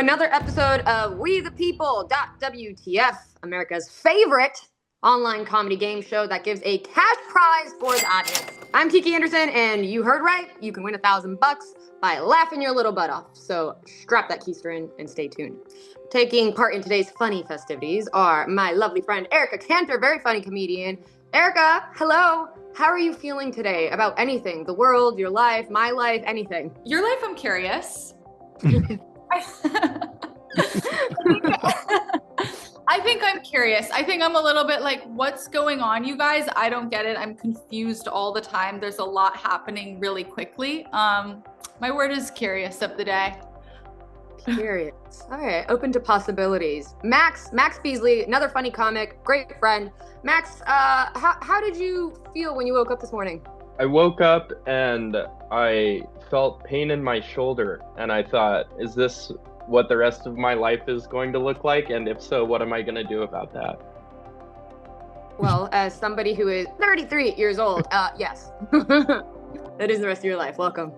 another episode of WeThePeople.WTF, America's favorite online comedy game show that gives a cash prize for the audience. I'm Kiki Andersen, and you heard right, you can win $1,000 by laughing your little butt off. So strap that keister in and stay tuned. Taking part in today's funny festivities are my lovely friend Erica Cantor, very funny comedian. Erica, hello. How are you feeling today about anything? The world, your life, my life, anything? Your life, I'm curious. I think I'm curious. I think I'm a little bit like, what's going on, you guys? I don't get it. I'm confused all the time. There's a lot happening really quickly. My word is curious of the day. Curious. All right, open to possibilities. Max Beasley, another funny comic, great friend. Max, how did you feel when you woke up this morning? I woke up and I felt pain in my shoulder, and I thought, is this what the rest of my life is going to look like? And if so, what am I going to do about that? Well, as somebody who is 33 years old, yes. That is the rest of your life. Welcome.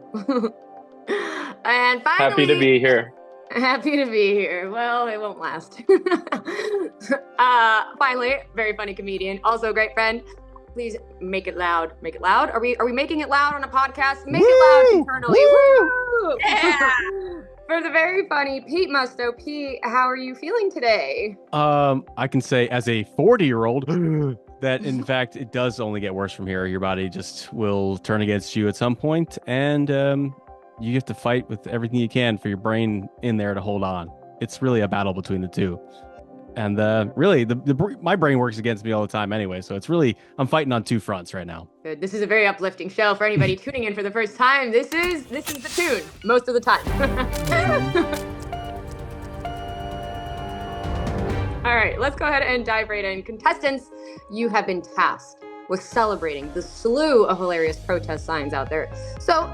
And finally, happy to be here. Happy to be here. Well, it won't last. Finally, very funny comedian, also a great friend. Please make it loud. Make it loud. Are we making it loud on a podcast? Make it loud internally. Woo! Yeah! For the very funny Pete Musto. Pete, how are you feeling today? I can say as a 40-year-old that in fact it does only get worse from here. Your body just will turn against you at some point, and you have to fight with everything you can for your brain in there to hold on. It's really a battle between the two. And really, my brain works against me all the time anyway. So it's really, I'm fighting on two fronts right now. Good. This is a very uplifting show for anybody tuning in for the first time. This is the tune most of the time. All right, let's go ahead and dive right in. Contestants, you have been tasked with celebrating the slew of hilarious protest signs out there. So,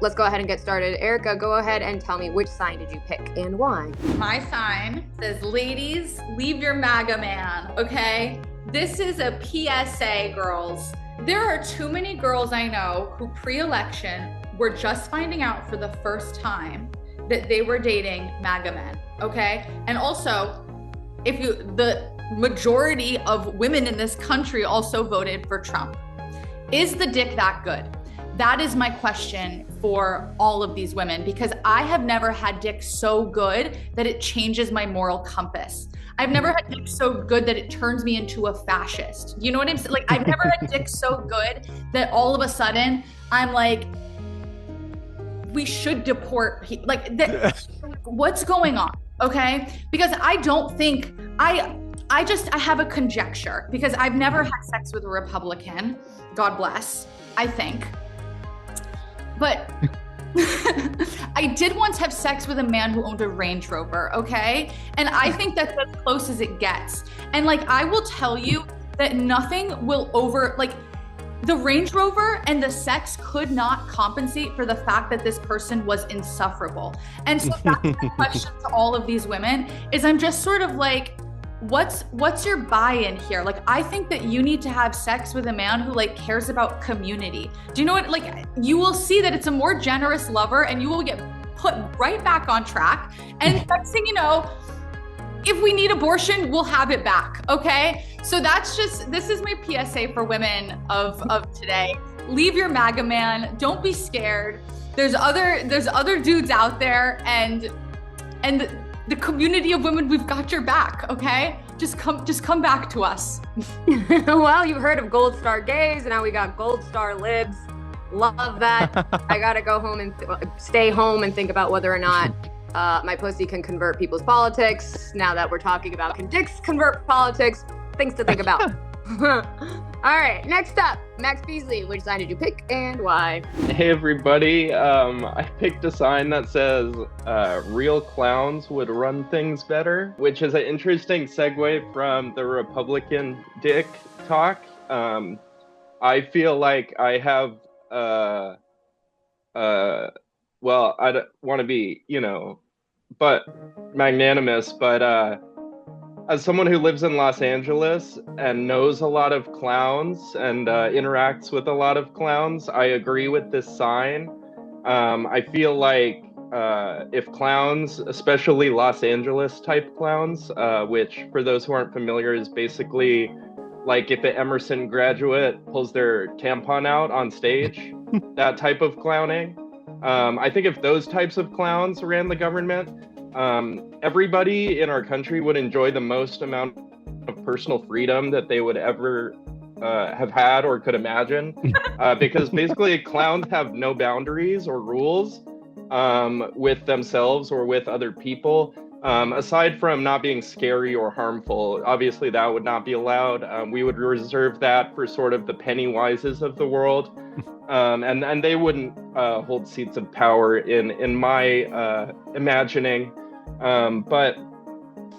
let's go ahead and get started. Erica, go ahead and tell me, which sign did you pick and why? My sign says, ladies, leave your MAGA man, okay? This is a PSA, girls. There are too many girls I know who pre-election were just finding out for the first time that they were dating MAGA men, okay? And also, the majority of women in this country also voted for Trump. Is the dick that good? That is my question for all of these women, because I have never had dick so good that it changes my moral compass. I've never had dick so good that it turns me into a fascist. You know what I'm saying? Like, I've never had dick so good that all of a sudden I'm like, we should deport people. Like, what's going on? Okay? Because I don't think, I have a conjecture, because I've never had sex with a Republican, God bless, I think. But I did once have sex with a man who owned a Range Rover, okay? And I think that's as close as it gets. And like, I will tell you that nothing will the Range Rover and the sex could not compensate for the fact that this person was insufferable. And so that's my question to all of these women, is I'm just sort of like, what's your buy-in here? Like, I think that you need to have sex with a man who like cares about community. Do you know what? Like, you will see that it's a more generous lover, and you will get put right back on track. And next thing you know, if we need abortion, we'll have it back. Okay. So this is my PSA for women of today. Leave your MAGA man. Don't be scared. There's other dudes out there, and the community of women, we've got your back, okay? Just come back to us. Well, you've heard of Gold Star gays, and now we got Gold Star libs. Love that. I gotta go home and stay home and think about whether or not my pussy can convert people's politics. Now that we're talking about, can dicks convert politics? Things to think about. All right, next up, Max Beasley. Which sign did you pick and why? Hey everybody, I picked a sign that says real clowns would run things better, which is an interesting segue from the Republican dick talk. I feel like I have, well, I don't want to be, but magnanimous, but as someone who lives in Los Angeles and knows a lot of clowns and interacts with a lot of clowns, I agree with this sign. I feel like if clowns, especially Los Angeles type clowns, which for those who aren't familiar is basically like if an Emerson graduate pulls their tampon out on stage, that type of clowning. I think if those types of clowns ran the government, everybody in our country would enjoy the most amount of personal freedom that they would ever have had or could imagine, because basically clowns have no boundaries or rules with themselves or with other people, aside from not being scary or harmful. Obviously that would not be allowed. We would reserve that for sort of the Pennywises of the world, and they wouldn't hold seats of power in my imagining, but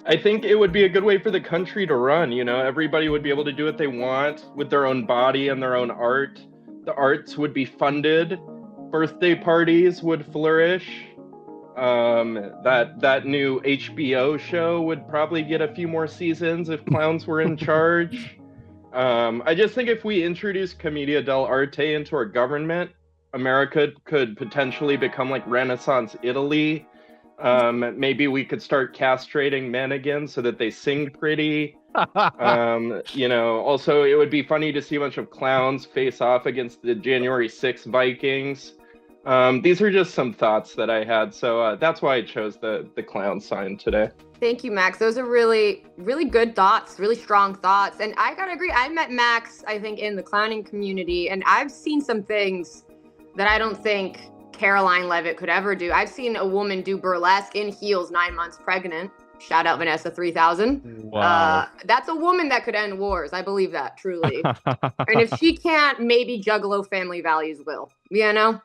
I think it would be a good way for the country to run. You know, everybody would be able to do what they want with their own body and their own art. The arts would be funded. Birthday parties would flourish. That new HBO show would probably get a few more seasons if clowns were in charge. I just think if we introduce Commedia dell'arte into our government, America could potentially become like Renaissance Italy. Maybe we could start castrating men again so that they sing pretty. You know, also it would be funny to see a bunch of clowns face off against the January 6th Vikings. These are just some thoughts that I had, so that's why I chose the clown sign today. Thank you, Max. Those are really, really good thoughts, really strong thoughts. And I gotta agree, I met Max, I think, in the clowning community, and I've seen some things that I don't think Caroline Levitt could ever do. I've seen a woman do burlesque in heels 9 months pregnant. Shout out Vanessa 3000. Wow. That's a woman that could end wars. I believe that, truly. And if she can't, maybe Juggalo Family Values will. You know?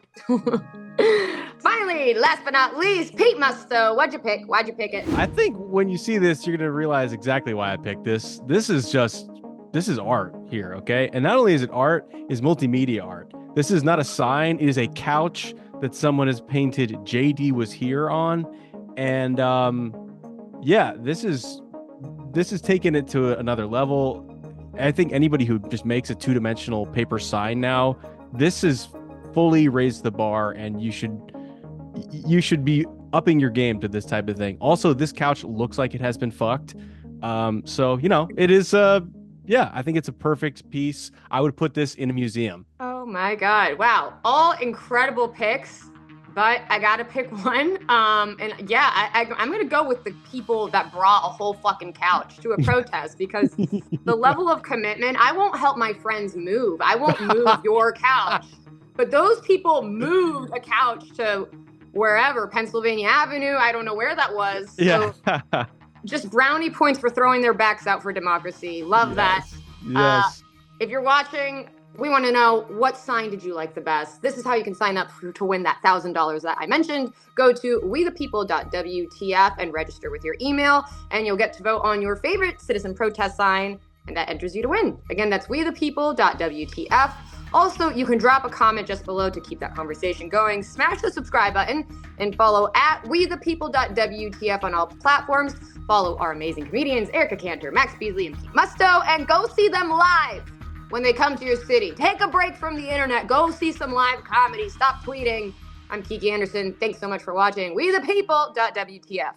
Finally, last but not least, Pete Musto. What'd you pick? Why'd you pick it? I think when you see this, you're going to realize exactly why I picked this. This is art here, okay? And not only is it art, it's multimedia art. This is not a sign. It is a couch that someone has painted JD Was Here on. And yeah, this is taking it to another level. I think anybody who just makes a two-dimensional paper sign now, this is fully raised the bar, and you should be upping your game to this type of thing. Also, this couch looks like it has been fucked. So, you know, it is yeah, I think it's a perfect piece. I would put this in a museum. Oh my God. Wow. All incredible picks, but I got to pick one. And yeah, I'm going to go with the people that brought a whole fucking couch to a protest, because the level of commitment, I won't help my friends move. I won't move your couch. But those people moved a couch to wherever, Pennsylvania Avenue. I don't know where that was. Yeah. So just brownie points for throwing their backs out for democracy. Love that. Yes. If you're watching, we want to know, what sign did you like the best? This is how you can sign up to win that $1,000 that I mentioned. Go to WeThePeople.WTF and register with your email, and you'll get to vote on your favorite citizen protest sign, and that enters you to win. Again, that's WeThePeople.WTF. Also, you can drop a comment just below to keep that conversation going. Smash the subscribe button and follow at WeThePeople.WTF on all platforms. Follow our amazing comedians, Erica Cantor, Max Beasley, and Pete Musto, and go see them live when they come to your city. Take a break from the internet. Go see some live comedy. Stop tweeting. I'm Kiki Andersen. Thanks so much for watching. WeThePeople.WTF.